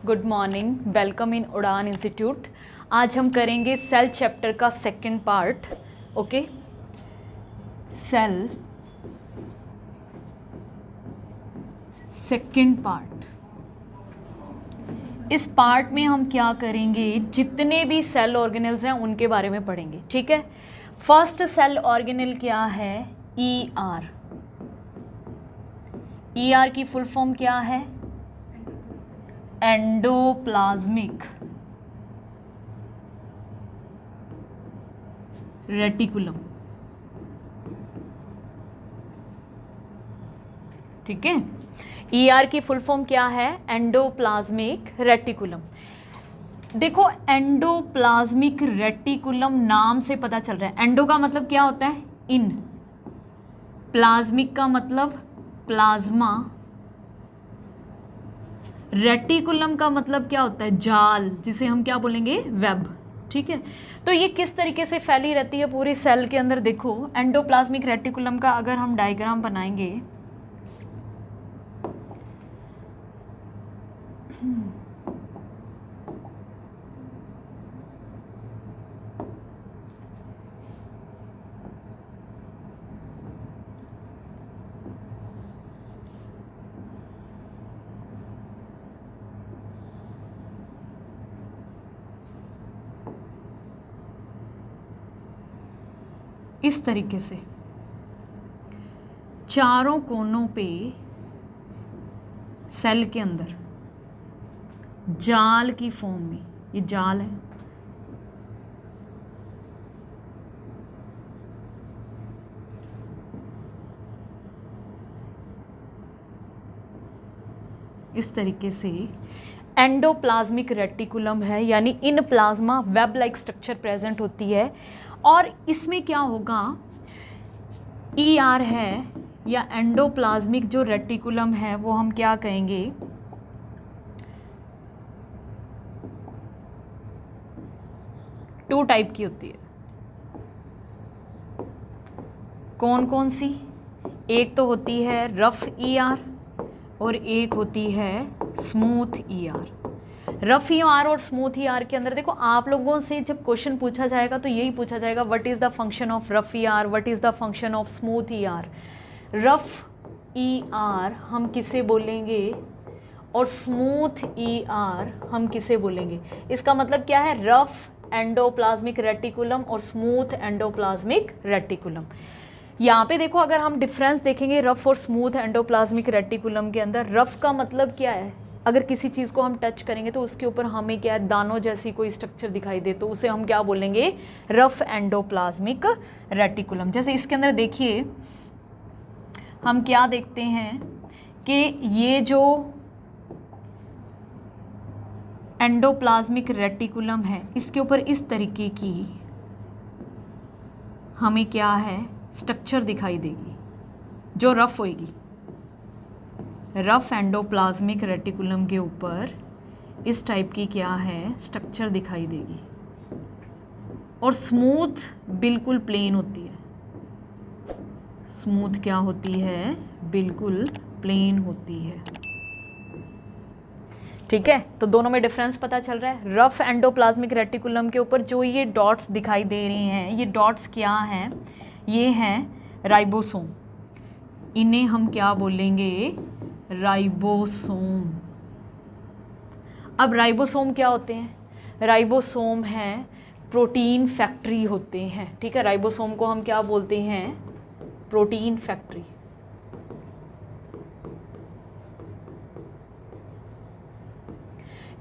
Good morning, welcome in उड़ान institute. आज हम करेंगे सेल चैप्टर का second part. Okay, cell second part. इस पार्ट में हम क्या करेंगे, जितने भी सेल ऑर्गेनेल्स हैं उनके बारे में पढ़ेंगे। ठीक है, फर्स्ट सेल ऑर्गेनेल क्या है? ईआर। ईआर की फुल फॉर्म क्या है? Endoplasmic reticulum. ठीक है, ईआर की फुल फॉर्म क्या है? Endoplasmic reticulum. देखो, एंडोप्लाज्मिक रेटिकुलम नाम से पता चल रहा है। एंडो का मतलब क्या होता है? इन। प्लाज्मिक का मतलब प्लाज्मा। रेटिकुलम का मतलब क्या होता है? जाल, जिसे हम क्या बोलेंगे? वेब। ठीक है, तो ये किस तरीके से फैली रहती है पूरी सेल के अंदर? देखो, एंडोप्लाज्मिक रेटिकुलम का अगर हम डायग्राम बनाएंगे, इस तरीके से चारों कोनों पे सेल के अंदर जाल की फॉर्म में, ये जाल है, इस तरीके से एंडोप्लाज्मिक रेटिकुलम है, यानी in plasma web like structure present होती है। और इसमें क्या होगा? ईआर है या एंडोप्लाज्मिक जो रेटिकुलम है वो हम क्या कहेंगे? टू टाइप की होती है। कौन कौन सी? एक तो होती है रफ ईआर और एक होती है स्मूथ ईआर। रफ ईआर और स्मूथ ईआर के अंदर देखो, आप लोगों से जब क्वेश्चन पूछा जाएगा तो यही पूछा जाएगा, what is the function of rough ER, what is the function of smooth ER. Rough ER हम किसे बोलेंगे और स्मूथ ईआर हम किसे बोलेंगे? इसका मतलब क्या है? रफ एंडोप्लाज्मिक रेटिकुलम और स्मूथ एंडोप्लाज्मिक रेटिकुलम। यहाँ पे देखो, अगर हम डिफरेंस देखेंगे रफ और स्मूथ एंडोप्लाज्मिक रेटिकुलम के अंदर, रफ का मतलब क्या है? अगर किसी चीज़ को हम टच करेंगे तो उसके ऊपर हमें क्या है? दानों जैसी कोई स्ट्रक्चर दिखाई दे, तो उसे हम क्या बोलेंगे? Rough endoplasmic reticulum. जैसे इसके अंदर देखिए, हम क्या देखते हैं कि ये जो एंडोप्लाज्मिक रेटिकुलम है, इसके ऊपर इस तरीके की हमें क्या है? स्ट्रक्चर दिखाई देगी जो रफ होएगी। रफ एंडोप्लाज्मिक रेटिकुलम के ऊपर इस टाइप की क्या है? स्ट्रक्चर दिखाई देगी। और स्मूथ बिल्कुल प्लेन होती है। स्मूथ क्या होती है? बिल्कुल प्लेन होती है। ठीक है, तो दोनों में डिफरेंस पता चल रहा है। रफ एंडोप्लाज्मिक रेटिकुलम के ऊपर जो ये डॉट्स दिखाई दे रहे हैं, ये डॉट्स क्या हैं? ये हैं राइबोसोम। इन्हें हम क्या बोलेंगे? राइबोसोम। अब राइबोसोम क्या होते हैं? राइबोसोम है प्रोटीन फैक्ट्री होते हैं। ठीक है, राइबोसोम को हम क्या बोलते हैं? Protein factory.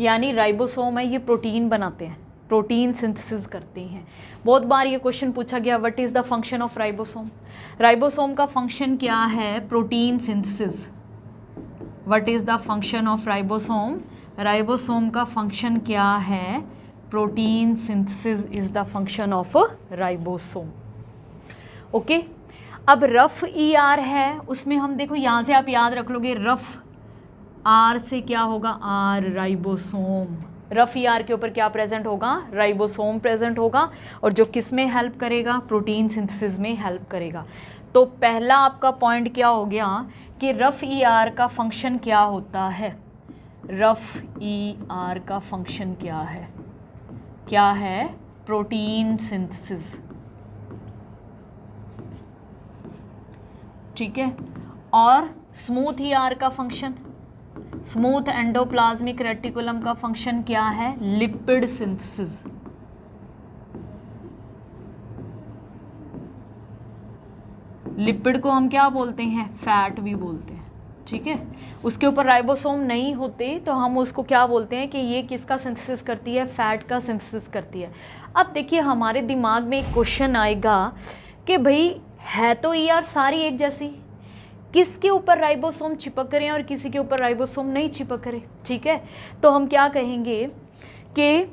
यानी राइबोसोम है, ये प्रोटीन बनाते हैं, प्रोटीन सिंथेसिस करते हैं। बहुत बार ये क्वेश्चन पूछा गया, what is the function of ribosome? Ribosome का फंक्शन क्या है? Protein synthesis. What is the function of ribosome? Ribosome का फंक्शन क्या है? Protein synthesis is the function of ribosome. Okay, अब रफ ईआर है, उसमें हम देखो, यहाँ से आप याद रख लोगे, रफ आर से क्या होगा? Are ribosome. रफ ईआर के ऊपर क्या प्रेजेंट होगा? राइबोसोम प्रेजेंट होगा, और जो किस में हेल्प करेगा? प्रोटीन सिंथेसिस में हेल्प करेगा। तो पहला आपका पॉइंट क्या हो गया कि रफ ईआर का फंक्शन क्या होता है? रफ ई आर का फंक्शन क्या है? क्या है? Protein synthesis. ठीक है। और स्मूथ ई आर का फंक्शन, स्मूथ एंडोप्लाज्मिक रेटिकुलम का फंक्शन क्या है? Lipid synthesis. लिपिड को हम क्या बोलते हैं? फैट भी बोलते हैं। ठीक है। उसके ऊपर राइबोसोम नहीं होते तो हम उसको क्या बोलते हैं कि ये किसका सिंथेसिस करती है? फैट का सिंथेसिस करती है। अब देखिए हमारे दिमाग में एक क्वेश्चन आएगा कि भाई है तो ईआर सारी एक जैसी, किसके ऊपर राइबोसोम चिपक रहे हैं और किसी के ऊपर राइबोसोम नहीं चिपक रहे। ठीक है। तो हम क्या कहेंगे कि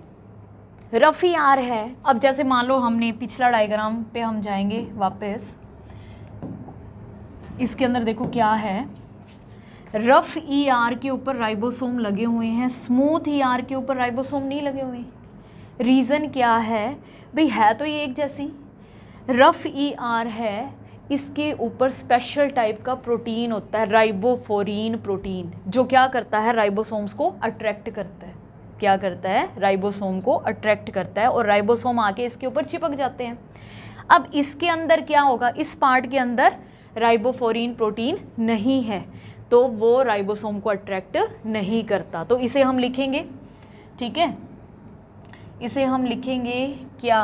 रफ ईआर है। अब जैसे मान लो हमने पिछला डायग्राम पे हम जाएंगे वापस, इसके अंदर देखो क्या है, रफ ई आर के ऊपर राइबोसोम लगे हुए हैं, स्मूथ ई आर के ऊपर राइबोसोम नहीं लगे हुए। रीज़न क्या है भाई? है तो ये एक जैसी। रफ ई आर है, इसके ऊपर स्पेशल टाइप का प्रोटीन होता है, राइबोफोरीन प्रोटीन, जो क्या करता है? राइबोसोम्स को अट्रैक्ट करता है। क्या करता है? राइबोसोम को अट्रैक्ट करता है और राइबोसोम आके इसके ऊपर चिपक जाते हैं। अब इसके अंदर क्या होगा? इस पार्ट के अंदर राइबोफोरीन प्रोटीन नहीं है तो वो राइबोसोम को अट्रैक्ट नहीं करता, तो इसे हम लिखेंगे। ठीक है। इसे हम लिखेंगे क्या?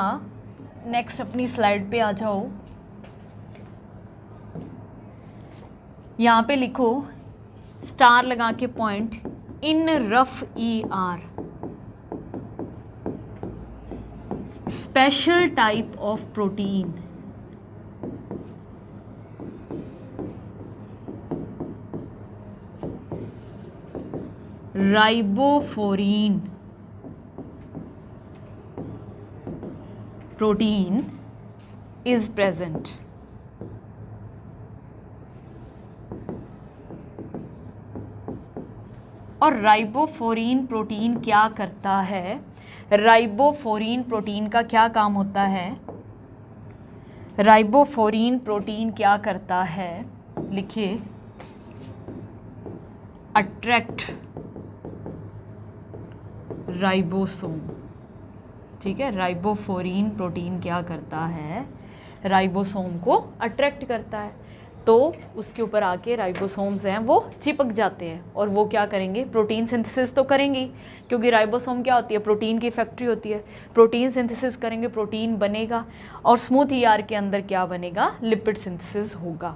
नेक्स्ट अपनी स्लाइड पे आ जाओ। यहाँ पे लिखो स्टार लगा के point, in rough E R special type of protein ribophorin protein is present. और राइबोफोरीन प्रोटीन क्या करता है? राइबोफोरीन प्रोटीन का क्या काम होता है? राइबोफोरीन प्रोटीन क्या करता है? लिखिए, अट्रैक्ट राइबोसोम। ठीक है। राइबोफोरीन प्रोटीन क्या करता है? राइबोसोम को अट्रैक्ट करता है, तो उसके ऊपर आके राइबोसोम्स हैं वो चिपक जाते हैं और वो क्या करेंगे? प्रोटीन सिंथेसिस तो करेंगे, क्योंकि राइबोसोम क्या होती है? प्रोटीन की फैक्ट्री होती है। प्रोटीन सिंथेसिस करेंगे, प्रोटीन बनेगा और स्मूथ ईआर के अंदर क्या बनेगा? लिपिड सिंथेसिस होगा।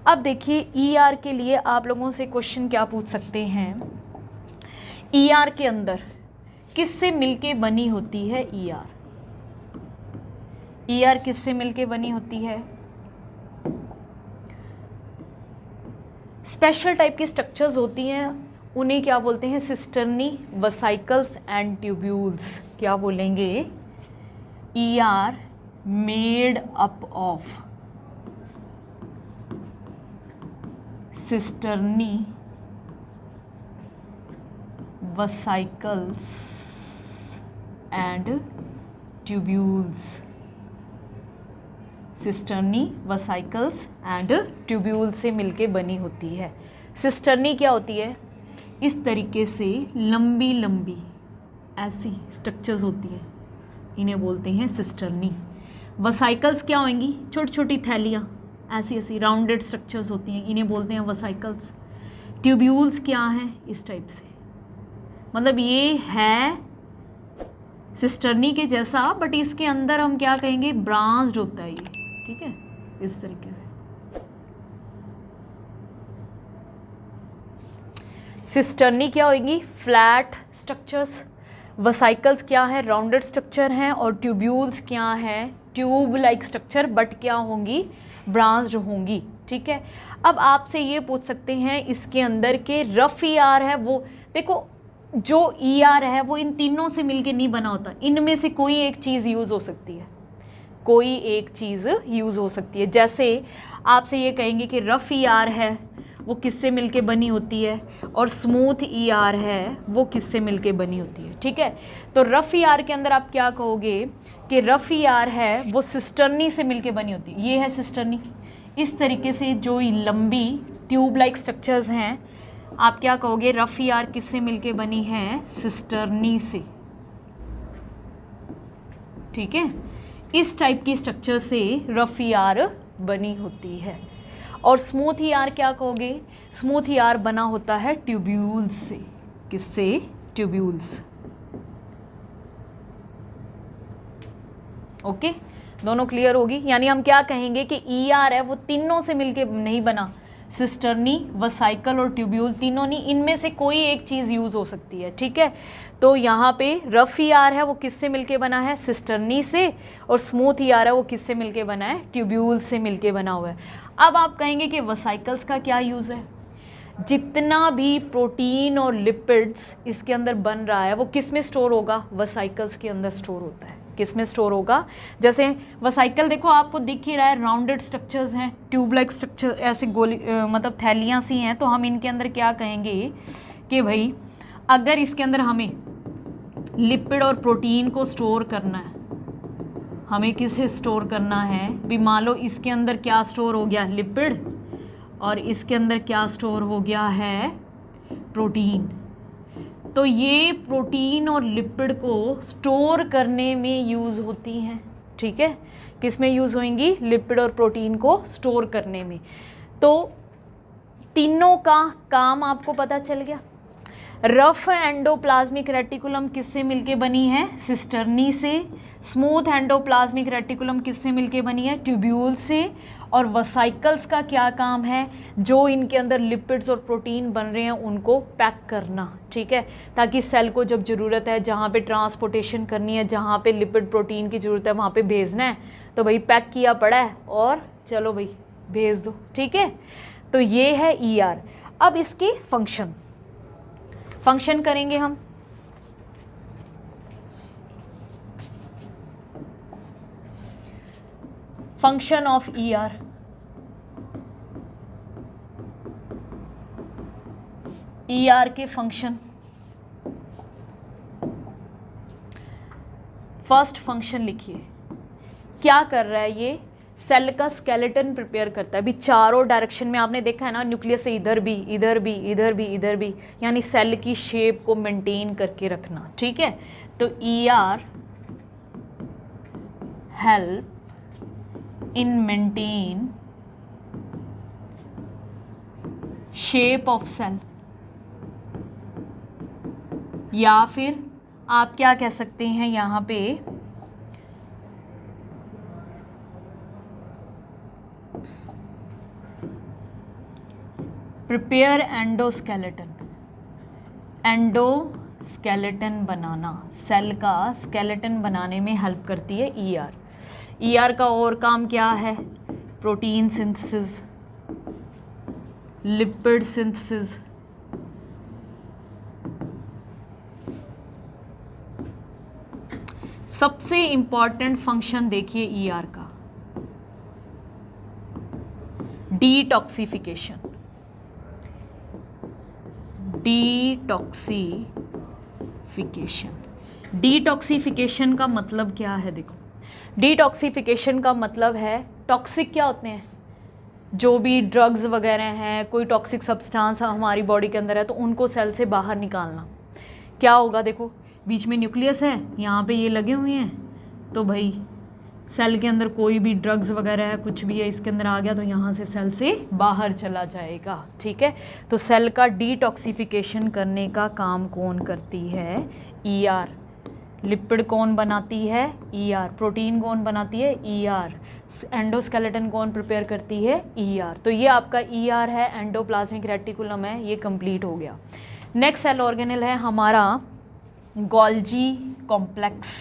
अब देखिए ईआर के लिए आप लोगों से क्वेश्चन क्या पूछ सकते हैं? ईआर के अंदर किससे मिलके बनी होती है? ईआर ईआर किससे मिलके बनी होती है? स्पेशल टाइप की स्ट्रक्चर्स होती हैं, उन्हें क्या बोलते हैं? Cisternae, vesicles and tubules. क्या बोलेंगे? ER made up of cisternae, vesicles and tubules. Cisternae, vesicles and tubule से मिलके बनी होती है। सिस्टर्नी क्या होती है? इस तरीके से लंबी लंबी ऐसी स्ट्रक्चर्स होती हैं, इन्हें बोलते हैं सिस्टर्नी। वेसिकल्स क्या होंगी? छोटी छोटी थैलियाँ, ऐसी ऐसी राउंडेड स्ट्रक्चर्स होती हैं, इन्हें बोलते हैं वेसिकल्स। ट्यूब्यूल्स क्या हैं? इस टाइप से, मतलब ये है सिस्टर्नी के जैसा, बट इसके अंदर हम क्या कहेंगे? ब्रांच्ड होता है ये। ठीक है, इस तरीके से। सिस्टर्नी क्या होगी? Flat structures. वेसिकल्स क्या है? राउंडेड स्ट्रक्चर हैं। और ट्यूब्यूल्स क्या है? ट्यूब लाइक स्ट्रक्चर, बट क्या होंगी? ब्रांच्ड होंगी। ठीक है। अब आपसे ये पूछ सकते हैं इसके अंदर के रफ ईआर है, वो देखो जो ईआर है वो इन तीनों से मिलके नहीं बना होता, इनमें से कोई एक चीज़ यूज़ हो सकती है, कोई एक चीज़ यूज़ हो सकती है। जैसे आपसे ये कहेंगे कि रफ़ ईआर है वो किससे मिलके बनी होती है, और स्मूथ ईआर है वो किससे मिलके बनी होती है। ठीक है, तो रफ़ ईआर के अंदर आप क्या कहोगे कि रफ़ ईआर है वो सिस्टर्नी से मिलके बनी होती है। ये है सिस्टर्नी, इस तरीके से जो लंबी ट्यूब लाइक स्ट्रक्चर्स हैं आप क्या कहोगे, रफ ईआर किससे मिलके बनी है, सिस्टर्नी से, ठीक है। इस टाइप की स्ट्रक्चर से रफ ईआर बनी होती है। और स्मूथ ईआर क्या कहोगे, स्मूथ ईआर बना होता है ट्यूब्यूल्स से, किससे, ट्यूब्यूल्स। ओके, दोनों क्लियर होगी। यानी हम क्या कहेंगे कि ईआर है वो तीनों से मिलके नहीं बना, सिस्टर्नी, वसाइकल और ट्यूब्यूल तीनों नहीं, इनमें से कोई एक चीज़ यूज़ हो सकती है, ठीक है। तो यहाँ पे रफ ईआर है वो किससे मिलके बना है, सिस्टर्नी से, और स्मूथ ईआर है वो किससे मिलके बना है, ट्यूब्यूल से मिलके बना हुआ है। अब आप कहेंगे कि वसाइकल्स का क्या यूज़ है, जितना भी प्रोटीन और लिपिड्स इसके अंदर बन रहा है वो किस में स्टोर होगा, वसाइकल्स के अंदर स्टोर होता है। किस में स्टोर होगा, जैसे वसाइकल देखो आपको दिख ही रहा है, राउंडेड स्ट्रक्चर्स हैं, ट्यूब लाइक स्ट्रक्चर, ऐसे गोली मतलब थैलियाँ सी हैं। तो हम इनके अंदर क्या कहेंगे कि भाई अगर इसके अंदर हमें लिपिड और प्रोटीन को स्टोर करना है, हमें किसे स्टोर करना है भी, मान लो इसके अंदर क्या स्टोर हो गया, लिपिड, और इसके अंदर क्या स्टोर हो गया है, प्रोटीन। तो ये प्रोटीन और लिपिड को स्टोर करने में यूज़ होती हैं, ठीक है। किस में यूज़ होंगी, लिपिड और प्रोटीन को स्टोर करने में। तो तीनों का काम आपको पता चल गया। रफ एंडोप्लाज्मिक रेटिकुलम किससे मिलके बनी है, सिस्टर्नी से। स्मूथ एंडोप्लाज्मिक रेटिकुलम किससे मिलके बनी है, ट्यूब्यूल से। और वसाइकल्स का क्या काम है, जो इनके अंदर लिपिड्स और प्रोटीन बन रहे हैं उनको पैक करना, ठीक है, ताकि सेल को जब ज़रूरत है, जहाँ पे ट्रांसपोर्टेशन करनी है, जहाँ पे लिपिड प्रोटीन की ज़रूरत है वहाँ पे भेजना है, तो भाई पैक किया पड़ा है और चलो भाई भेज दो, ठीक है। तो ये है ईआर। अब इसके फंक्शन करेंगे हम। फंक्शन ऑफ ईआर, ईआर के फंक्शन। फर्स्ट फंक्शन लिखिए, क्या कर रहा है ये, सेल का स्केलेटन प्रिपेयर करता है। अभी चारों डायरेक्शन में आपने देखा है ना, न्यूक्लियस से इधर भी, इधर भी, इधर भी, इधर भी, यानी सेल की शेप को मेंटेन करके रखना, ठीक है। तो ER help in maintain shape of cell, या फिर आप क्या कह सकते हैं यहाँ पे, प्रिपेयर एंडोस्केलेटन। एंडोस्केलेटन बनाना, सेल का स्केलेटन बनाने में हेल्प करती है ईआर। ईआर का और काम क्या है, प्रोटीन सिंथेसिस, लिपिड सिंथेसिस, सबसे इंपॉर्टेंट फंक्शन देखिए ईआर का, डिटॉक्सिफिकेशन। डिटॉक्सिफिकेशन का मतलब क्या है, देखो डिटॉक्सिफिकेशन का मतलब है, टॉक्सिक क्या होते हैं, जो भी ड्रग्स वगैरह हैं, कोई टॉक्सिक सब्सटेंस हमारी बॉडी के अंदर है तो उनको सेल से बाहर निकालना। क्या होगा, देखो बीच में न्यूक्लियस है, यहाँ पे ये लगे हुए हैं, तो भाई सेल के अंदर कोई भी ड्रग्स वगैरह है, कुछ भी है इसके अंदर आ गया तो यहाँ से सेल से बाहर चला जाएगा, ठीक है। तो सेल का डिटॉक्सिफिकेशन करने का काम कौन करती है, ईआर। लिपिड कौन बनाती है, ईआर। प्रोटीन कौन बनाती है, ईआर। एंडोस्केलेटन कौन प्रिपेयर करती है, ईआर। तो ये आपका ईआर है, एंडोप्लाज्मिक रेटिकुलम है, ये कंप्लीट हो गया। नेक्स्ट सेल ऑर्गेनल है हमारा Golgi complex.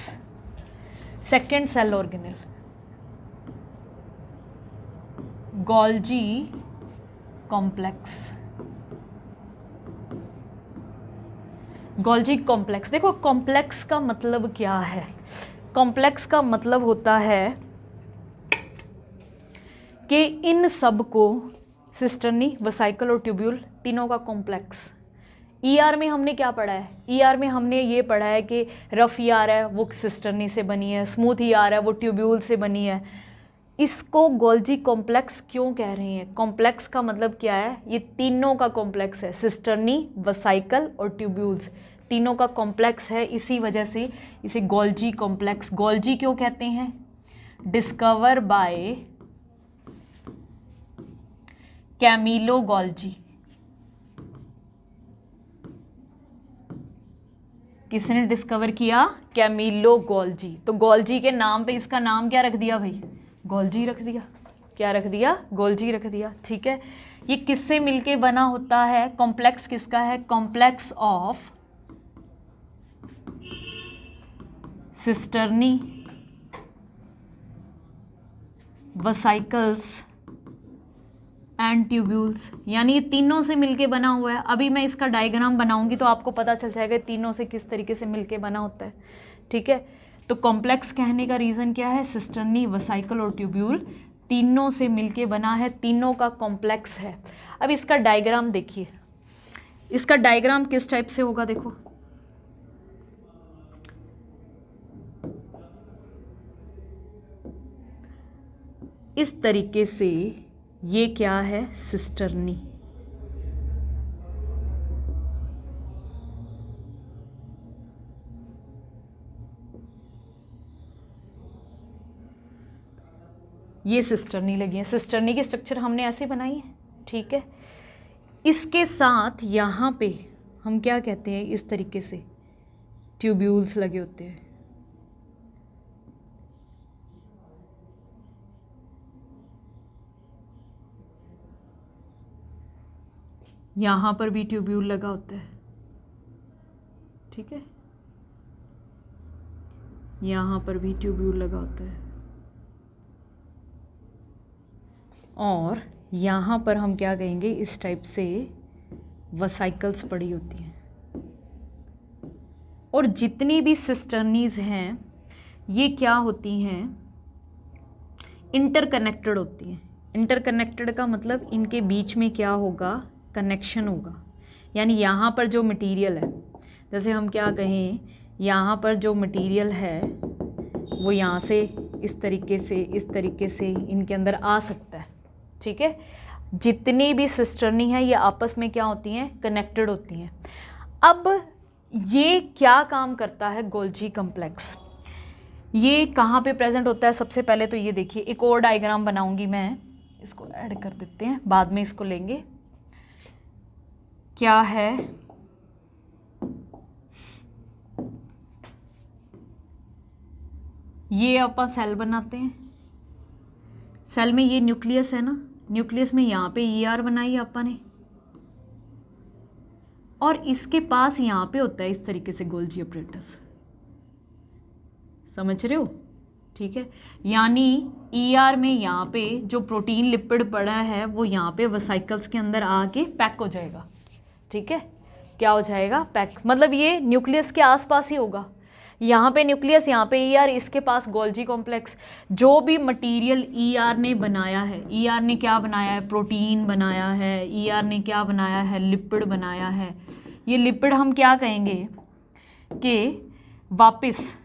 Second cell organelle Golgi complex. Golgi complex, देखो कॉम्प्लेक्स का मतलब क्या है, कॉम्प्लेक्स का मतलब होता है कि इन सब को सिस्टर्नी, वसाइकल और ट्यूब्यूल तीनों का कॉम्प्लेक्स। ईआर में हमने क्या पढ़ा है, ईआर में हमने ये पढ़ा है कि रफ ईआर है वो सिस्टर्नी से बनी है, स्मूथ ईआर है वो ट्यूब्यूल से बनी है, इसको गोल्जी कॉम्प्लेक्स क्यों कह रहे हैं? कॉम्प्लेक्स का मतलब क्या है? ये तीनों का कॉम्प्लेक्स है, सिस्टर्नी, वेसिकल और ट्यूब्यूल्स, तीनों का कॉम्प्लेक्स है, इसी वजह से इसे गोल्जी कॉम्प्लेक्स। गोल्जी क्यों कहते हैं? Discover by Camillo Golgi. किसने डिस्कवर किया? Camillo Golgi. तो गोल्जी के नाम पे इसका नाम क्या रख दिया भाई? गोल्जी रख दिया। क्या रख दिया? गोल्जी रख दिया। ठीक है, ये किससे मिलके बना होता है? कॉम्प्लेक्स किसका है? Complex of cisternae, vesicles and tubules, यानी ये तीनों से मिलके बना हुआ है। अभी मैं इसका डायग्राम बनाऊंगी तो आपको पता चल जाएगा तीनों से किस तरीके से मिलके बना होता है। ठीक है, तो कॉम्प्लेक्स कहने का रीज़न क्या है? सिस्टर्नी, वेसिकल और ट्यूब्यूल तीनों से मिलके बना है, तीनों का कॉम्प्लेक्स है। अब इसका डायग्राम देखिए, इसका डायग्राम किस टाइप से होगा? देखो, इस तरीके से। ये क्या है? सिस्टर्नी। ये सिस्टर्नी लगी है। सिस्टर्नी की स्ट्रक्चर हमने ऐसे बनाई है। ठीक है, इसके साथ यहाँ पे हम क्या कहते हैं? इस तरीके से ट्यूब्यूल्स लगे होते हैं। यहाँ पर भी ट्यूब्यूल लगा होता है। ठीक है, यहाँ पर भी ट्यूब्यूल लगा होता है, और यहाँ पर हम क्या कहेंगे? इस टाइप से वेसिकल्स पड़ी होती हैं। और जितनी भी सिस्टर्नीज हैं ये क्या होती हैं? इंटरकनेक्टेड होती हैं। इंटरकनेक्टेड का मतलब इनके बीच में क्या होगा? कनेक्शन होगा। यानी यहाँ पर जो मटेरियल है, जैसे हम क्या कहें, यहाँ पर जो मटेरियल है वो यहाँ से इस तरीके से इनके अंदर आ सकता है। ठीक है, जितनी भी सिस्टर्नी है ये आपस में क्या होती हैं? कनेक्टेड होती हैं। अब ये क्या काम करता है? गोल्जी कॉम्प्लेक्स ये कहाँ पे प्रेजेंट होता है? सबसे पहले तो ये देखिए, एक और डायग्राम बनाऊंगी मैं, इसको ऐड कर देते हैं, बाद में इसको लेंगे। क्या है? ये अपन सेल बनाते हैं, सेल में ये न्यूक्लियस है ना, न्यूक्लियस में यहाँ पे ER बनाई अपन ने, और इसके पास यहाँ पे होता है इस तरीके से गोल्जी ऑपरेटर्स। समझ रहे हो? ठीक है, यानी ER में यहाँ पे जो प्रोटीन लिपिड पड़ा है वो यहाँ पे वेसिकल्स के अंदर आके पैक हो जाएगा। ठीक है, क्या हो जाएगा? पैक। मतलब ये न्यूक्लियस के आसपास ही होगा। यहाँ पे न्यूक्लियस, यहाँ पे ER, इसके पास गोल्जी कॉम्प्लेक्स। जो भी मटेरियल ER ने बनाया है, ER ने क्या बनाया है? प्रोटीन बनाया है। ER ने क्या बनाया है? लिपिड बनाया है। ये लिपिड हम क्या कहेंगे कि वापस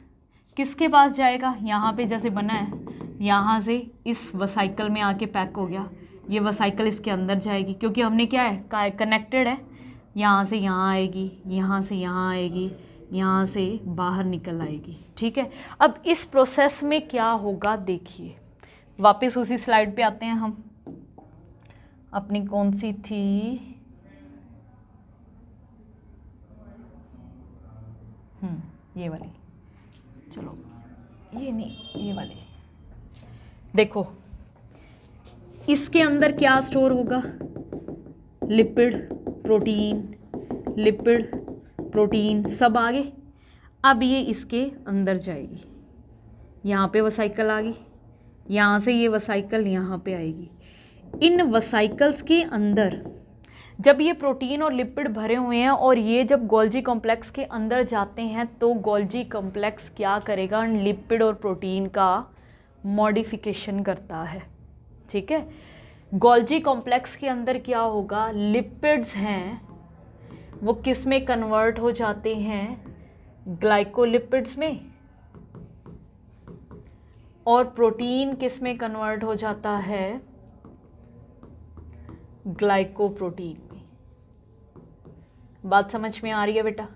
किसके पास जाएगा? यहाँ पे जैसे बना है, यहाँ से इस वेसिकल में आके पैक हो गया, ये वेसिकल इसके अंदर जाएगी, क्योंकि हमने क्या है? कनेक्टेड है। यहाँ से यहाँ आएगी, यहाँ से यहाँ आएगी, यहाँ से बाहर निकल आएगी। ठीक है, अब इस प्रोसेस में क्या होगा देखिए। वापस उसी स्लाइड पे आते हैं हम, अपनी कौन सी थी? ये वाली। चलो ये नहीं, ये वाली। देखो इसके अंदर क्या स्टोर होगा? लिपिड, प्रोटीन, लिपिड, प्रोटीन सब आ गए। अब ये इसके अंदर जाएगी, यहाँ पे वेसिकल आ गई, यहाँ से ये वेसिकल यहाँ पे आएगी। इन वेसिकल्स के अंदर जब ये प्रोटीन और लिपिड भरे हुए हैं और ये जब गोल्जी कॉम्प्लेक्स के अंदर जाते हैं तो गोल्जी कॉम्प्लेक्स क्या करेगा? लिपिड और प्रोटीन का मॉडिफिकेशन करता है। ठीक है, गोल्जी कॉम्प्लेक्स के अंदर क्या होगा? लिपिड्स हैं वो किस में कन्वर्ट हो जाते हैं? ग्लाइकोलिपिड्स में, और प्रोटीन किस में कन्वर्ट हो जाता है? ग्लाइकोप्रोटीन में। बात समझ में आ रही है बेटा?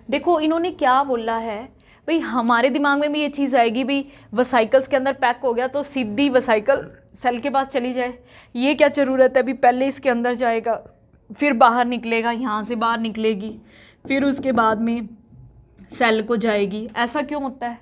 देखो इन्होंने क्या बोला है भाई, हमारे दिमाग में भी ये चीज़ आएगी भाई, वसाइकल्स के अंदर पैक हो गया तो सीधी वसाइकल सेल के पास चली जाए, ये क्या ज़रूरत है अभी, पहले इसके अंदर जाएगा फिर बाहर निकलेगा, यहाँ से बाहर निकलेगी फिर उसके बाद में सेल को जाएगी। ऐसा क्यों होता है?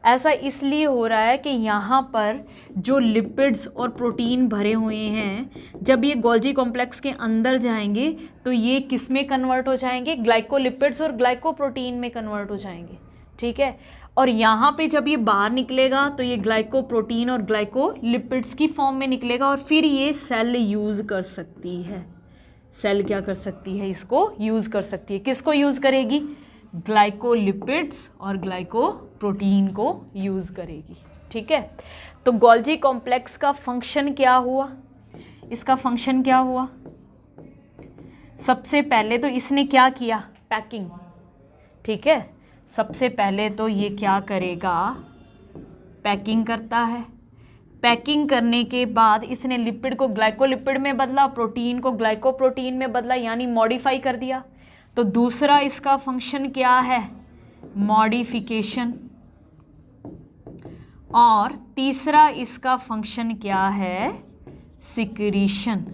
ऐसा इसलिए हो रहा है कि यहाँ पर जो लिपिड्स और प्रोटीन भरे हुए हैं, जब ये गोल्जी कॉम्प्लेक्स के अंदर जाएंगे तो ये किस में कन्वर्ट हो जाएंगे? ग्लाइकोलिपिड्स और ग्लाइकोप्रोटीन में कन्वर्ट हो जाएंगे। ठीक है, और यहाँ पे जब ये बाहर निकलेगा तो ये ग्लाइकोप्रोटीन और ग्लाइकोलिपिड्स की फॉर्म में निकलेगा और फिर ये सेल यूज़ कर सकती है। सेल क्या कर सकती है? इसको यूज़ कर सकती है। किसको यूज़ करेगी? ग्लाइकोलिपिड्स और ग्लाइकोप्रोटीन को यूज़ करेगी। ठीक है, तो गोल्जी कॉम्प्लेक्स का फंक्शन क्या हुआ? इसका फंक्शन क्या हुआ? सबसे पहले तो इसने क्या किया? पैकिंग। ठीक है, सबसे पहले तो ये क्या करेगा? पैकिंग करता है। पैकिंग करने के बाद इसने लिपिड को ग्लाइकोलिपिड में बदला, प्रोटीन को ग्लाइकोप्रोटीन में बदला, यानी मॉडिफाई कर दिया। तो दूसरा इसका फंक्शन क्या है? मॉडिफिकेशन। और तीसरा इसका फंक्शन क्या है? सिक्रीशन।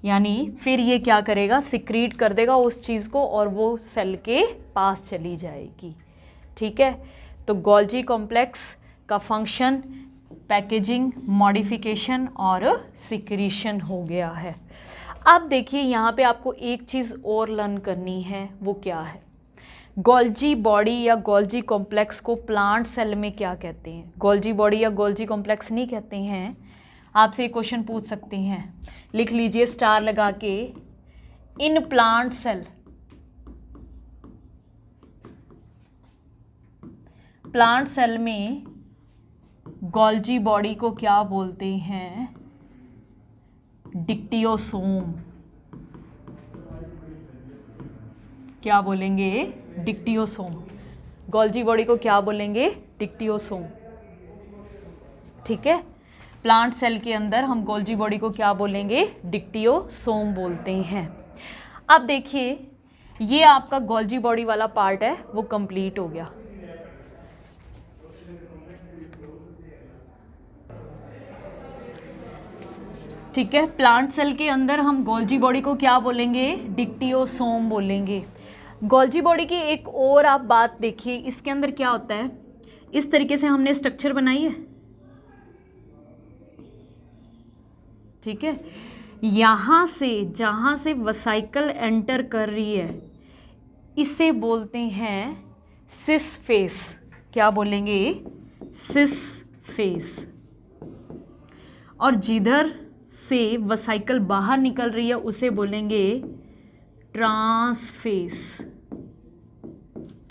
यानी फिर ये क्या करेगा? सिक्रीट कर देगा उस चीज़ को और वो सेल के पास चली जाएगी। ठीक है, तो गोल्जी कॉम्प्लेक्स का फंक्शन पैकेजिंग, मॉडिफिकेशन और सिक्रीशन हो गया है। अब देखिए यहाँ पे आपको एक चीज़ और लर्न करनी है, वो क्या है? गोल्जी बॉडी या गोल्जी कॉम्प्लेक्स को प्लांट सेल में क्या कहते हैं? गोल्जी बॉडी या गोल्जी कॉम्प्लेक्स नहीं कहते हैं। आपसे एक क्वेश्चन पूछ सकते हैं, लिख लीजिए स्टार लगा के, in plant cell, plant cell में गोल्जी बॉडी को क्या बोलते हैं? डिक्टियोसोम। क्या बोलेंगे? डिक्टियोसोम। गोल्जी बॉडी को क्या बोलेंगे? डिक्टियोसोम। ठीक है, प्लांट सेल के अंदर हम गोल्जी बॉडी को क्या बोलेंगे? डिक्टियोसोम बोलते हैं। अब देखिए ये आपका गोल्जी बॉडी वाला पार्ट है वो कंप्लीट हो गया। ठीक है, प्लांट सेल के अंदर हम गोल्जी बॉडी को क्या बोलेंगे? डिक्टियोसोम बोलेंगे। गोल्जी बॉडी की एक और आप बात देखिए, इसके अंदर क्या होता है? इस तरीके से हमने स्ट्रक्चर बनाई है। ठीक है, यहाँ से जहाँ से वसाइकल एंटर कर रही है इसे बोलते हैं सिस फेस। क्या बोलेंगे? Cis face. और जिधर से वसाइकल बाहर निकल रही है उसे बोलेंगे ट्रांसफेस।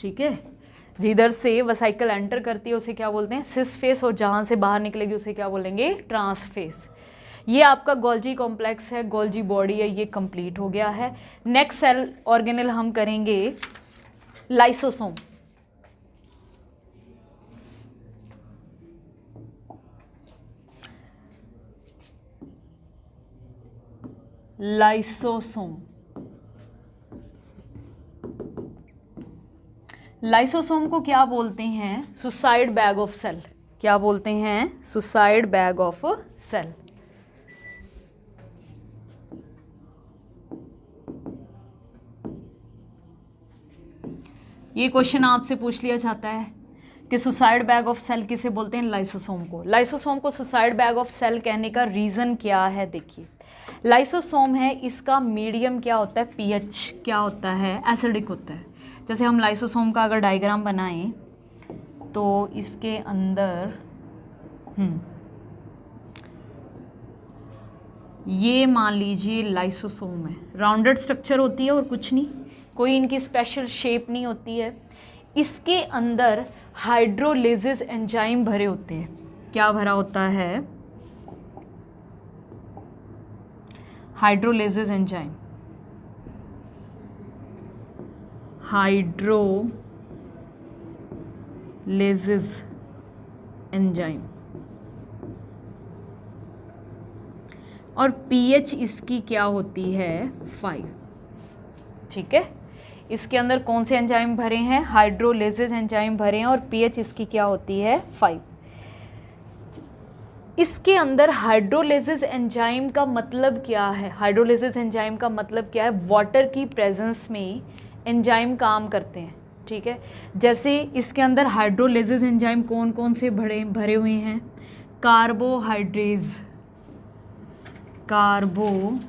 ठीक है, जिधर से वसाइकल एंटर करती है उसे क्या बोलते हैं? सिस फेस, और जहाँ से बाहर निकलेगी उसे क्या बोलेंगे? ट्रांसफेस। ये आपका गोल्जी कॉम्प्लेक्स है, गोल्जी बॉडी है, ये कंप्लीट हो गया है। नेक्स्ट सेल ऑर्गेनेल हम करेंगे लाइसोसोम। लाइसोसोम। लाइसोसोम को क्या बोलते हैं? Suicide bag of cell. क्या बोलते हैं? Suicide bag of cell. ये क्वेश्चन आपसे पूछ लिया जाता है कि सुसाइड बैग ऑफ सेल किसे बोलते हैं? लाइसोसोम को। लाइसोसोम को सुसाइड बैग ऑफ सेल कहने का रीज़न क्या है? देखिए, लाइसोसोम है, इसका मीडियम क्या होता है? पीएच क्या होता है? एसिडिक होता है। जैसे हम लाइसोसोम का अगर डायग्राम बनाएं तो इसके अंदर ये मान लीजिए लाइसोसोम है, राउंडेड स्ट्रक्चर होती है और कुछ नहीं, कोई इनकी स्पेशल शेप नहीं होती है। इसके अंदर हाइड्रोलेसिस एंजाइम भरे होते हैं। क्या भरा होता है? Hydrolysis enzyme. हाइड्रोलेसिस एंजाइम, और पीएच इसकी क्या होती है 5। ठीक है, इसके अंदर कौन से एंजाइम भरे हैं, हाइड्रोलिसिस एंजाइम भरे हैं, और पीएच इसकी क्या होती है 5। इसके अंदर हाइड्रोलिसिस एंजाइम का मतलब क्या है, हाइड्रोलिसिस एंजाइम का मतलब क्या है, वाटर की प्रेजेंस में एंजाइम काम करते हैं। ठीक है, जैसे इसके अंदर हाइड्रोलिसिस एंजाइम कौन कौन से भरे हुए हैं, कार्बोहाइड्रेज, कार्बोहाइड्रेजेस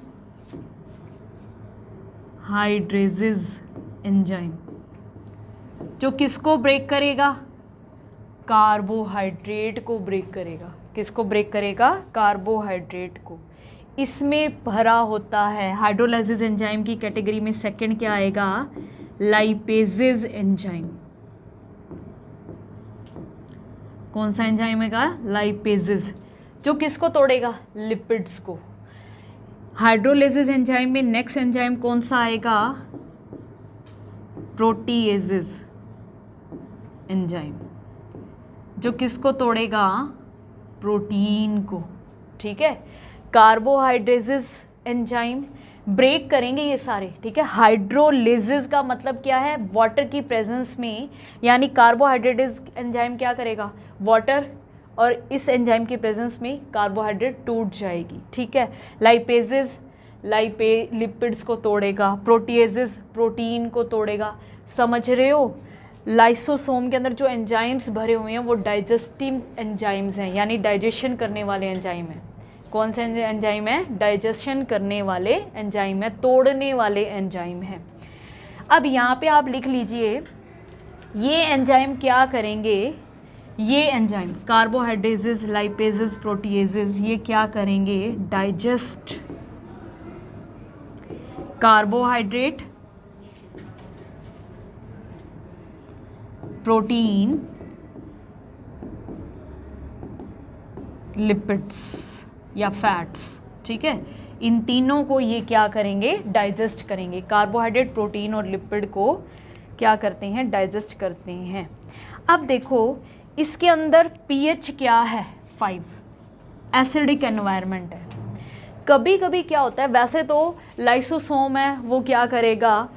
एंजाइम, जो किसको ब्रेक करेगा, कार्बोहाइड्रेट को ब्रेक करेगा। किसको ब्रेक करेगा, कार्बोहाइड्रेट को। इसमें भरा होता है, हाइड्रोलाइसिस एंजाइम की कैटेगरी में सेकंड क्या आएगा, लाइपेजेस एंजाइम। कौन सा एंजाइम है, लाइपेजेस, जो किसको तोड़ेगा, लिपिड्स को। हाइड्रोलाइसिस एंजाइम में नेक्स्ट एंजाइम कौन सा आएगा, प्रोटीएजेस एंजाइम, जो किसको तोड़ेगा, प्रोटीन को। ठीक है, कार्बोहाइड्रेजेस एंजाइम ब्रेक करेंगे ये सारे। ठीक है, हाइड्रोलिसिस का मतलब क्या है, वाटर की प्रेजेंस में, यानी कार्बोहाइड्रेटेस एंजाइम क्या करेगा, वाटर, और इस एंजाइम की प्रेजेंस में कार्बोहाइड्रेट टूट जाएगी। ठीक है, लाइपेजेस लिपिड्स को तोड़ेगा, प्रोटीएजेस प्रोटीन को तोड़ेगा। समझ रहे हो, लाइसोसोम के अंदर जो एंजाइम्स भरे हुए हैं वो डाइजेस्टिव एंजाइम्स हैं, यानी डाइजेशन करने वाले एंजाइम हैं। कौन से एंजाइम है, डाइजेशन करने वाले एंजाइम है, तोड़ने वाले एंजाइम हैं। अब यहाँ पे आप लिख लीजिए, ये एंजाइम क्या करेंगे, ये एंजाइम कार्बोहाइड्रेजेस, लाइपेजेस, प्रोटीएजेस, ये क्या करेंगे, डाइजेस्ट कार्बोहाइड्रेट, प्रोटीन, लिपिड्स या फैट्स। ठीक है, इन तीनों को ये क्या करेंगे, डाइजेस्ट करेंगे। कार्बोहाइड्रेट, प्रोटीन और लिपिड को क्या करते हैं, डाइजेस्ट करते हैं। अब देखो इसके अंदर पीएच क्या है 5, एसिडिक एनवायरनमेंट है। कभी कभी क्या होता है, वैसे तो लाइसोसोम है वो क्या करेगा,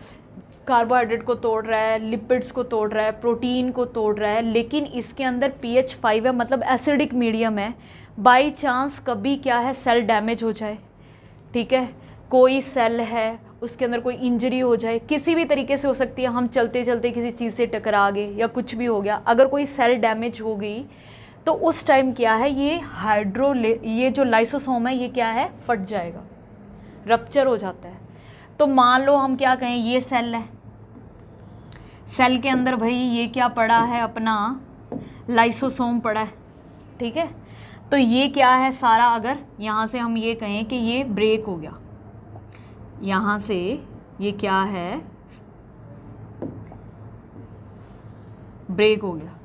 कार्बोहाइड्रेट को तोड़ रहा है, लिपिड्स को तोड़ रहा है, प्रोटीन को तोड़ रहा है, लेकिन इसके अंदर pH 5 है, मतलब एसिडिक मीडियम है। बाई चांस कभी क्या है, सेल डैमेज हो जाए। ठीक है, कोई सेल है उसके अंदर कोई इंजरी हो जाए, किसी भी तरीके से हो सकती है, हम चलते चलते किसी चीज़ से टकरा गए या कुछ भी हो गया, अगर कोई सेल डैमेज हो गई तो उस टाइम क्या है, ये जो लाइसोसोम है ये क्या है, फट जाएगा, रप्चर हो जाता है। तो मान लो हम क्या कहें, ये सेल है, सेल के अंदर भाई ये क्या पड़ा है, अपना लाइसोसोम पड़ा है। ठीक है, तो ये क्या है सारा, अगर यहाँ से हम ये कहें कि ये ब्रेक हो गया, यहाँ से ये क्या है, ब्रेक हो गया,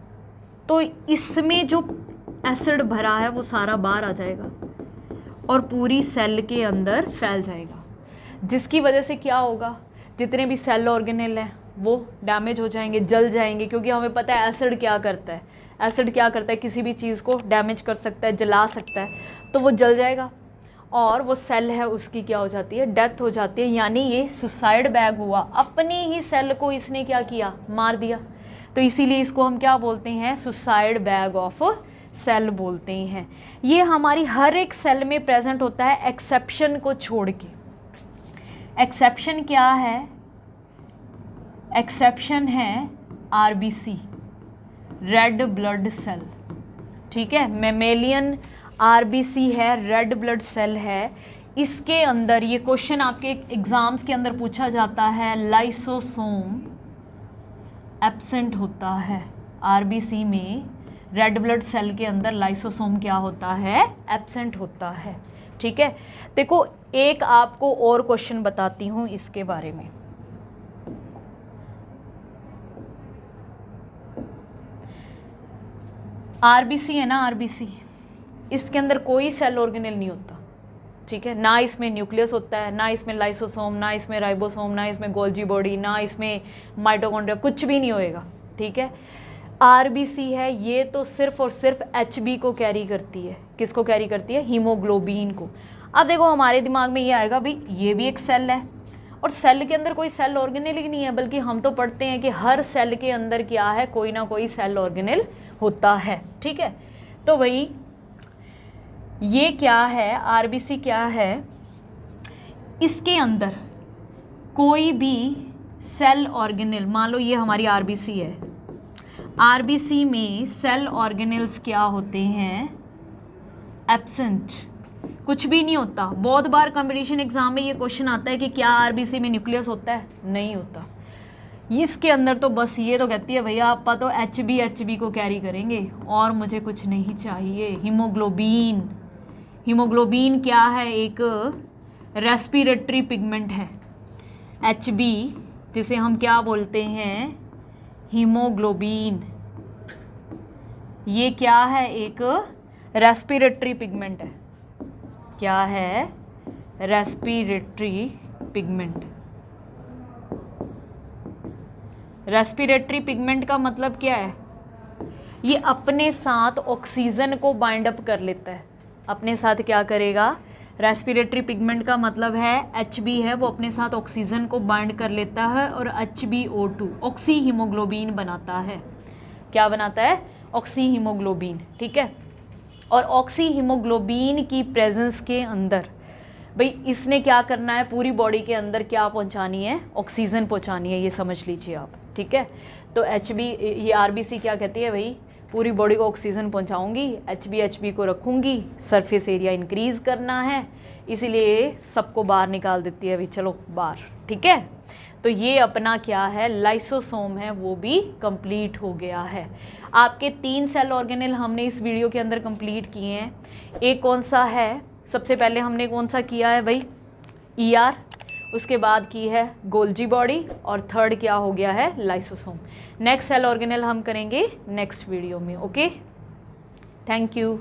तो इसमें जो एसिड भरा है वो सारा बाहर आ जाएगा और पूरी सेल के अंदर फैल जाएगा, जिसकी वजह से क्या होगा, जितने भी सेल ऑर्गेनेल हैं वो डैमेज हो जाएंगे, जल जाएंगे। क्योंकि हमें पता है एसिड क्या करता है, एसिड क्या करता है, किसी भी चीज़ को डैमेज कर सकता है, जला सकता है, तो वो जल जाएगा और वो सेल है उसकी क्या हो जाती है, डेथ हो जाती है। यानी ये सुसाइड बैग हुआ, अपनी ही सेल को इसने क्या किया, मार दिया। तो इसीलिए इसको हम क्या बोलते हैं, सुसाइड बैग ऑफ सेल बोलते हैं। ये हमारी हर एक सेल में प्रेजेंट होता है, एक्सेप्शन को छोड़ के। एक्सेप्शन क्या है, एक्सेप्शन है आरबीसी, रेड ब्लड सेल। ठीक है, मेमेलियन आरबीसी है, रेड ब्लड सेल है। इसके अंदर ये क्वेश्चन आपके एग्जाम्स के अंदर पूछा जाता है, लाइसोसोम एब्सेंट होता है। आरबीसी में रेड ब्लड सेल के अंदर लाइसोसोम क्या होता है, एब्सेंट होता है। ठीक है, देखो एक आपको और क्वेश्चन बताती हूँ इसके बारे में। आरबीसी है ना, आरबीसी, इसके अंदर कोई सेल ऑर्गेनेल नहीं होता। ठीक है, ना इसमें न्यूक्लियस होता है, ना इसमें लाइसोसोम, ना इसमें राइबोसोम, ना इसमें गोल्जी बॉडी, ना इसमें माइटोकॉन्ड्रिया, कुछ भी नहीं होएगा। ठीक है, आरबीसी है ये तो सिर्फ और सिर्फ एचबी को कैरी करती है। किसको कैरी करती है? हीमोग्लोबिन को। अब देखो हमारे दिमाग में ये आएगा भाई ये भी एक सेल है, और सेल के अंदर कोई सेल ऑर्गेनेल ही नहीं है, बल्कि हम तो पढ़ते हैं कि हर सेल के अंदर क्या है, कोई ना कोई सेल ऑर्गेनेल होता है। ठीक है, तो भाई ये क्या है, आरबीसी क्या है, इसके अंदर कोई भी सेल ऑर्गेनेल, मान लो ये हमारी आरबीसी है, आरबीसी में सेल ऑर्गेनेल्स क्या होते हैं? एब्सेंट, कुछ भी नहीं होता। बहुत बार कंपटीशन एग्जाम में ये क्वेश्चन आता है कि क्या आरबीसी में न्यूक्लियस होता है? नहीं होता। इसके अंदर तो बस ये तो कहती है भैया आप तो एचबी को कैरी करेंगे और मुझे कुछ नहीं चाहिए। हीमोग्लोबिन, हीमोग्लोबिन क्या है? एक रेस्पिरेटरी पिगमेंट है। एचबी जिसे हम क्या बोलते हैं? हीमोग्लोबिन। ये क्या है? एक रेस्पिरेटरी पिगमेंट है। क्या है? Respiratory pigment. रेस्पिरेटरी पिगमेंट का मतलब क्या है? ये अपने साथ ऑक्सीजन को बाइंड अप कर लेता है। अपने साथ क्या करेगा? रेस्पिरेटरी पिगमेंट का मतलब है एचबी है, वो अपने साथ ऑक्सीजन को बाइंड कर लेता है और HbO2 ऑक्सी हीमोग्लोबिन बनाता है। क्या बनाता है? Oxy haemoglobin. ठीक है, और ऑक्सी हीमोग्लोबिन की प्रेजेंस के अंदर भाई इसने क्या करना है? पूरी बॉडी के अंदर क्या पहुंचानी है? ऑक्सीजन पहुंचानी है। ये समझ लीजिए आप। ठीक है, तो ये आरबीसी क्या कहती है? भाई पूरी बॉडी को ऑक्सीजन पहुंचाऊंगी, एचबी को रखूंगी, सरफेस एरिया इंक्रीज करना है, इसीलिए सबको बाहर निकाल देती है। भाई चलो बाहर। ठीक है, तो ये अपना क्या है? लाइसोसोम है, वो भी कंप्लीट हो गया है। आपके 3 सेल ऑर्गेनेल हमने इस वीडियो के अंदर कंप्लीट किए हैं। एक कौन सा है? सबसे पहले हमने कौन सा किया है भाई? ER, उसके बाद की है गोल्जी बॉडी, और थर्ड क्या हो गया है? लाइसोसोम। नेक्स्ट सेल ऑर्गेनेल हम करेंगे नेक्स्ट वीडियो में। Okay, thank you.